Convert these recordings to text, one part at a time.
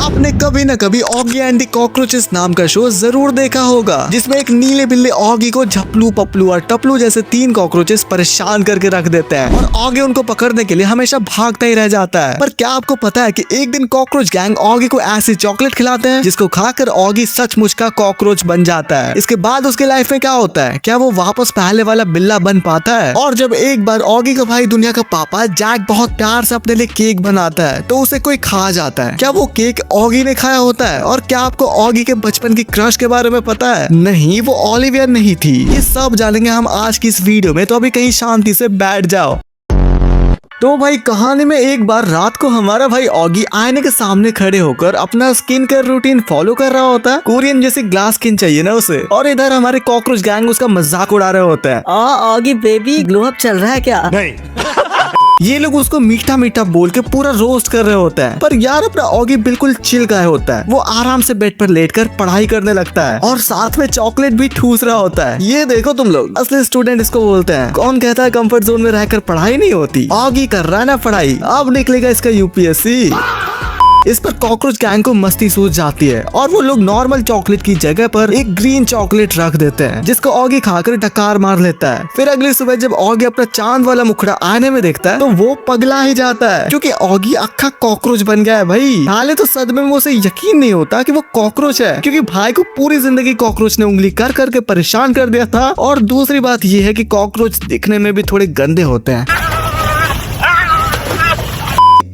आपने कभी न कभी ऑगी एंड द कॉकरोचेस नाम का शो जरूर देखा होगा, जिसमें एक नीले बिल्ले ऑगी को झपलू, पपलू और टपलू जैसे 3 कॉकरोचेस परेशान करके रख देते हैं और ऑगी उनको पकड़ने के लिए हमेशा भागता ही रह जाता है। पर क्या आपको पता है कि एक दिन कॉकरोच गैंग ऑगी को ऐसी चॉकलेट खिलाते हैं जिसको खाकर ऑगी सचमुच का कॉकरोच बन जाता है। इसके बाद उसके लाइफ में क्या होता है? क्या वो वापस पहले वाला बिल्ला बन पाता है? और जब एक बार ऑगी का भाई दुनिया का पापा जैक बहुत प्यार से अपने लिए केक बनाता है तो उसे कोई खा जाता है। क्या वो केक ऑगी ने खाया होता है? और क्या आपको ऑगी के बचपन की क्रश के बारे में पता है? नहीं, वो ओलिविया नहीं थी। ये सब जानेंगे हम आज की इस वीडियो में, तो अभी कहीं शांति से बैठ जाओ। तो भाई कहानी में एक बार रात को हमारा भाई ऑगी आईने के सामने खड़े होकर अपना स्किन केयर रूटीन फॉलो कर रहा होता है। कोरियन जैसी ग्लास स्किन चाहिए ना उसे। और इधर हमारे कॉकरोच गैंग उसका मजाक उड़ा रहे होते हैं। ऑगी बेबी ग्लो अप चल रहा है क्या? नहीं। ये लोग उसको मीठा मीठा बोल के पूरा रोस्ट कर रहे होते हैं। पर यार अपना ऑगी बिल्कुल चिल गाय होता है। वो आराम से बेड पर लेटकर पढ़ाई करने लगता है और साथ में चॉकलेट भी ठूस रहा होता है। ये देखो तुम लोग, असली स्टूडेंट इसको बोलते हैं। कौन कहता है कंफर्ट जोन में रहकर पढ़ाई नहीं होती? ऑगी कर रहा है ना पढ़ाई। अब निकलेगा इसका यूपीएससी। इस पर कॉकरोच गैंग को मस्ती सूझ जाती है और वो लोग नॉर्मल चॉकलेट की जगह पर एक ग्रीन चॉकलेट रख देते हैं जिसको ऑगी खाकर डकार मार लेता है। फिर अगली सुबह जब ऑगी अपना चांद वाला मुखड़ा आईने में देखता है तो वो पगला ही जाता है क्योंकि ऑगी अक्खा कॉकरोच बन गया है भाई। हाले तो सदमे में उसे यकीन नहीं होता कि वो कॉकरोच है, क्योंकि भाई को पूरी जिंदगी कॉकरोच ने उंगली कर करके परेशान कर दिया था। और दूसरी बात ये है कि कॉकरोच दिखने में भी थोड़े गंदे होते हैं।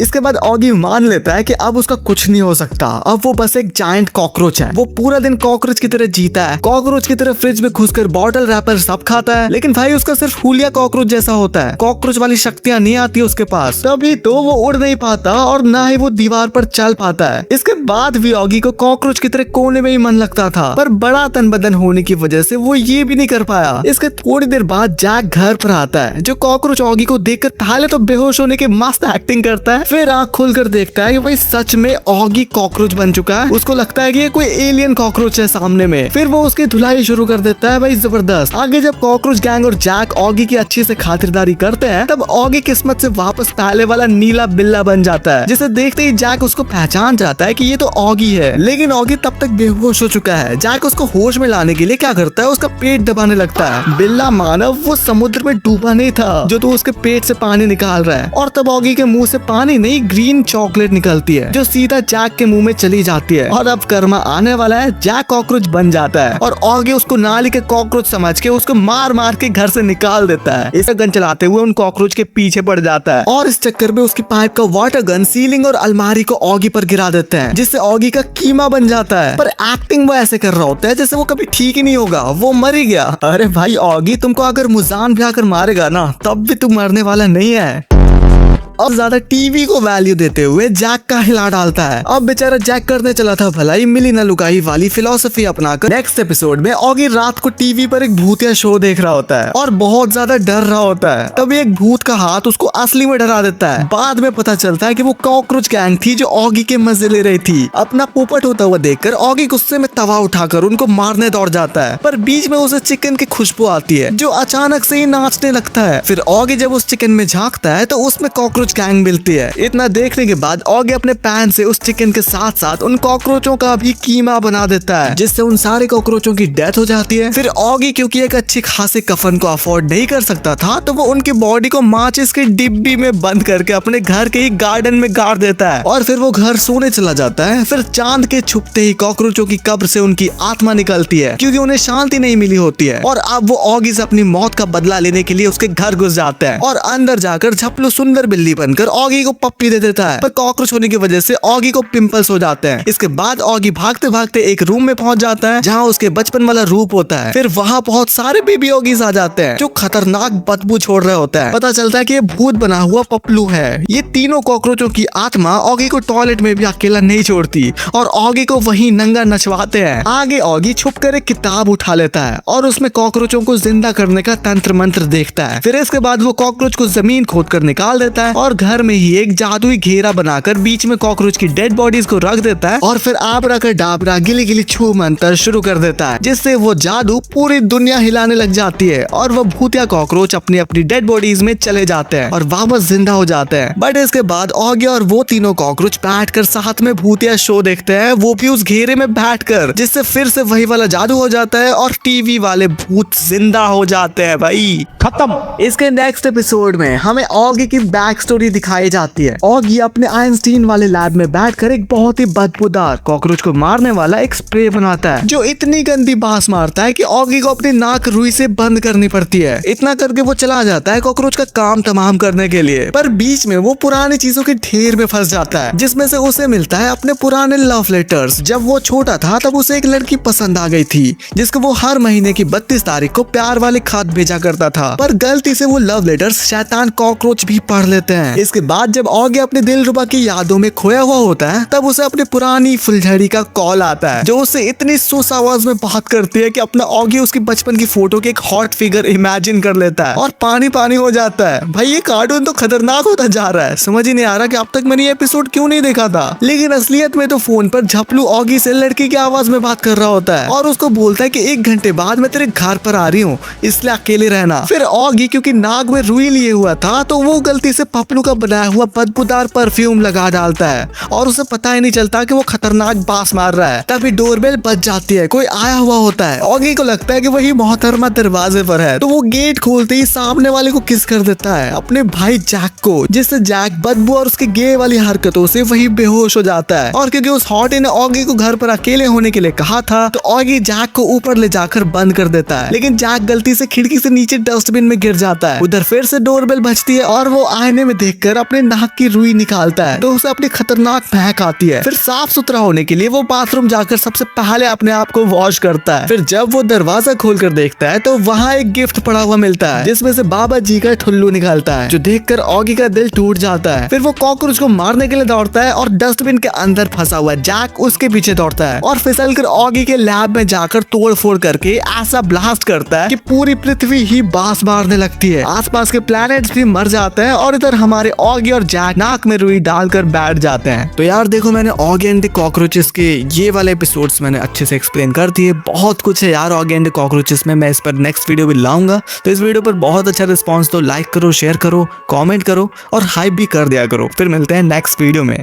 इसके बाद ऑगी मान लेता है कि अब उसका कुछ नहीं हो सकता। अब वो बस एक जायंट कॉकरोच है। वो पूरा दिन कॉकरोच की तरह जीता है। कॉकरोच की तरह फ्रिज में घुसकर बॉटल रैपर सब खाता है, लेकिन भाई उसका सिर्फ हुलिया कॉकरोच जैसा होता है। कॉकरोच वाली शक्तियां नहीं आती उसके पास, तभी तो वो उड़ नहीं पाता और ना ही वो दीवार पर चल पाता है। इसके बाद भी ऑगी को कॉकरोच की तरह कोने में ही मन लगता था, पर बड़ा तन बदन होने की वजह से वो ये भी नहीं कर पाया। इसके थोड़ी देर बाद जैक घर पर आता है, जो कॉकरोच ऑगी को देखकर पहले तो बेहोश होने की मस्त एक्टिंग करता है, फिर आंख खोलकर देखता है कि भाई सच में ऑगी कॉकरोच बन चुका है। उसको लगता है कि ये कोई एलियन कॉकरोच है सामने में। फिर वो उसकी धुलाई शुरू कर देता है भाई जबरदस्त। आगे जब कॉकरोच गैंग और जैक ऑगी की अच्छे से खातिरदारी करते हैं तब ऑगी किस्मत से वापस पहले वाला नीला बिल्ला बन जाता है, जिसे देखते ही जैक उसको पहचान जाता है कि ये तो ऑगी है। लेकिन ऑगी तब तक बेहोश हो चुका है। जैक उसको होश में लाने के लिए क्या करता है, उसका पेट दबाने लगता है। बिल्ला मानव वो समुद्र में डूबा नहीं था जो तो उसके पेट से पानी निकाल रहा है। और तब ऑगी के मुंह से पानी नहीं, ग्रीन चॉकलेट निकलती है जो सीधा जैक के मुंह में चली जाती है। और अब कर्मा आने वाला है, जैक कॉकरोच बन जाता है और ऑगी उसको नाली के कॉकरोच समझ के उसको मार मार के घर से निकाल देता है। इसे गन चलाते हुए उन कॉकरोच के पीछे पड़ जाता है और इस चक्कर में उसकी पाइप का वाटर गन सीलिंग और अलमारी को ऑगी पर गिरा देते हैं, जिससे ऑगी का कीमा बन जाता है। पर एक्टिंग वो ऐसे कर रहा होता है जैसे वो कभी ठीक ही नहीं होगा, वो मर ही गया। अरे भाई ऑगी, तुमको अगर मुजान भी आकर मारेगा ना तब भी तुम मरने वाला नहीं है। और ज्यादा टीवी को वैल्यू देते हुए जैक का हिला डालता है। अब बेचारा जैक करने चला था भलाई मिली न लुगाई वाली फिलॉसफी अपनाकर। नेक्स्ट एपिसोड में ऑगी रात को टीवी पर एक भूतिया शो देख रहा होता है और बहुत ज्यादा डर रहा होता है। तभी एक भूत का हाथ उसको असली में डरा देता है। बाद में पता चलता है कि वो कॉकरोच गैंग थी जो ऑगी के मजे ले रही थी। अपना पोपट होता हुआ देखकर ऑगी गुस्से में तवा उठाकर उनको मारने दौड़ जाता है, पर बीच में उसे चिकन की खुशबू आती है जो अचानक से ही नाचने लगता है। फिर ऑगी जब उस चिकन में झांकता है तो उसमें कॉकरोच गैंग मिलती है। इतना देखने के बाद ऑगी अपने पैन से उस चिकन के साथ साथ उन कॉकरोचों का भी कीमा बना देता है, जिससे उन सारे कॉकरोचों की डेथ हो जाती है। फिर ऑगी क्योंकि एक अच्छी खासी कफन को अफोर्ड नहीं कर सकता था तो वो उनकी बॉडी को माचिस की डिब्बी में बंद करके अपने घर के ही गार्डन में गाड़ देता है और फिर वो घर सोने चला जाता है। फिर चांद के छुपते ही कॉकरोचों की कब्र से उनकी आत्मा निकलती है क्योंकि उन्हें शांति नहीं मिली होती है और अब वो ऑगी से अपनी मौत का बदला लेने के लिए उसके घर घुस जाते हैं और अंदर जाकर झपलू सुंदर बिल्ली बनकर ऑगी को पप्पी दे देता है। पर कॉकरोच होने की वजह से ऑगी को पिंपल्स हो जाते हैं। इसके बाद ऑगी भागते भागते एक रूम में पहुंच जाता है जहां उसके बचपन वाला रूप होता है। फिर वहां बहुत सारे बेबी ऑगीज आ जाते हैं जो खतरनाक बदबू छोड़ रहे होते हैं। पता चलता है कि ये भूत बना हुआ पपलू है। ये तीनों कॉकरोचों की आत्मा ऑगी को टॉयलेट में भी अकेला नहीं छोड़ती और ऑगी को वहीं नंगा नचवाते हैं। आगे ऑगी छुप कर एक किताब उठा लेता है और उसमें कॉकरोचों को जिंदा करने का तंत्र मंत्र देखता है। फिर इसके बाद वो कॉकरोच को जमीन खोद कर निकाल देता है और घर में ही एक जादुई घेरा बनाकर बीच में कॉकरोच की डेड बॉडीज को रख देता है और फिर आबरा का डाबरा गिली गिली छू मंत्र शुरू कर देता है, जिससे वो जादू पूरी दुनिया हिलाने लग जाती है और वो भूतिया कॉकरोच अपनी अपनी डेड बॉडीज में चले जाते हैं और वापस जिंदा हो जाते हैं। बट इसके बाद ऑगी और वो तीनों कॉकरोच बैठकर साथ में भूतिया शो देखते हैं, वो भी उस घेरे में बैठकर, जिससे फिर से वही वाला जादू हो जाता है और टीवी वाले भूत जिंदा हो जाते हैं। भाई खत्म। इसके नेक्स्ट एपिसोड में हमें ऑगी की बैक स्टोरी दिखाई जाती है। ऑगी अपने आइंस्टीन वाले लैब में बैठकर एक बहुत ही बदबूदार कॉकरोच को मारने वाला एक स्प्रे बनाता है जो इतनी गंदी बास मारता है कि ऑगी को अपनी नाक रुई से बंद करनी पड़ती है। इतना करके वो चला जाता है कॉकरोच का काम तमाम करने के लिए, पर बीच में वो पुरानी चीजों के ढेर में फंस जाता है, जिसमें से उसे मिलता है अपने पुराने लव लेटर्स। जब वो छोटा था तब उसे एक लड़की पसंद आ गई थी, जिसको वो हर महीने की 32 तारीख को प्यार वाले खत भेजा करता था, पर गलती से वो लव लेटर्स शैतान कॉकरोच भी पढ़ लेते हैं। इसके बाद जब ऑगी अपने दिलरुबा की यादों में खोया हुआ होता है, तब उसे अपनी पुरानी फुलझड़ी का कॉल आता है, जो उसे इतनी सुस आवाज में बात करती है कि अपना ऑगी उसकी बचपन की फोटो के एक हॉट फिगर इमेजिन कर लेता है और पानी पानी हो जाता है। भाई ये कार्टून तो खतरनाक होता जा रहा है, समझ ही नहीं आ रहा कि अब तक मैंने ये एपिसोड क्यों नहीं देखा था। लेकिन असलियत में तो फोन पर झपलू ऑगी से लड़की की आवाज में बात कर रहा होता है और उसको बोलता है कि 1 घंटे बाद मैं तेरे घर पर आ रही हूँ, इसलिए अकेले रहना। फिर ऑगी क्योंकि नाक में रुई लिए हुआ था, तो वो गलती से पपलू का बनाया हुआ बदबूदार परफ्यूम लगा डालता है और उसे पता ही नहीं चलता कि वो खतरनाक बास मार रहा है। तभी डोरबेल बज जाती है, कोई आया हुआ होता है। ऑगी को लगता है कि वही मोहतरमा दरवाजे पर है, तो वो गेट खोलते ही सामने वाले को किस कर देता है, अपने भाई जैक को, जिससे जैक बदबू और उसके गे वाली हरकतों से वही बेहोश हो जाता है। और क्योंकि उस हॉटी ने ऑगी को घर पर अकेले होने के लिए कहा था, तो ऑगी जैक को ऊपर ले जाकर बंद कर देता है, लेकिन जैक गलती से खिड़की से नीचे डस्टबिन में गिर जाता है। उधर फिर से डोरबेल बजती है और वो आईने में देखकर अपने नाक की रुई निकालता है, तो उसे अपनी खतरनाक महक आती है। फिर साफ सुथरा होने के लिए वो बाथरूम जाकर सबसे पहले अपने आप को वॉश करता है। फिर जब वो दरवाजा खोलकर देखता है, तो वहाँ एक गिफ्ट पड़ा हुआ मिलता है, जिसमें से बाबा जी का ठुल्लू निकालता है, जो देखकर ऑगी का दिल टूट जाता है। फिर वो कॉकरोच को मारने के लिए दौड़ता है और डस्टबिन के अंदर फंसा हुआ जैक उसके पीछे दौड़ता है और फिसलकर ऑगी के लैब में जाकर तोड़-फोड़ करके ऐसा ब्लास्ट करता है कि पूरी पृथ्वी ही बास मारने लगती है। आसपास के प्लैनेट्स भी मर जाते हैं और इधर हमारे ऑगी और जैक नाक में रुई डालकर बैठ जाते हैं। तो यार देखो, मैंने ऑगी एंड द कॉकरोचेस के ये वाले एपिसोड्स मैंने अच्छे से एक्सप्लेन कर दिए। बहुत कुछ है यार ऑगी एंड द कॉकरोचेस में, मैं इस पर नेक्स्ट वीडियो भी लाऊंगा। तो इस वीडियो पर बहुत अच्छा रिस्पॉन्स, तो लाइक करो, शेयर करो, कॉमेंट करो और हाइप भी कर दिया करो। फिर मिलते हैं नेक्स्ट वीडियो में।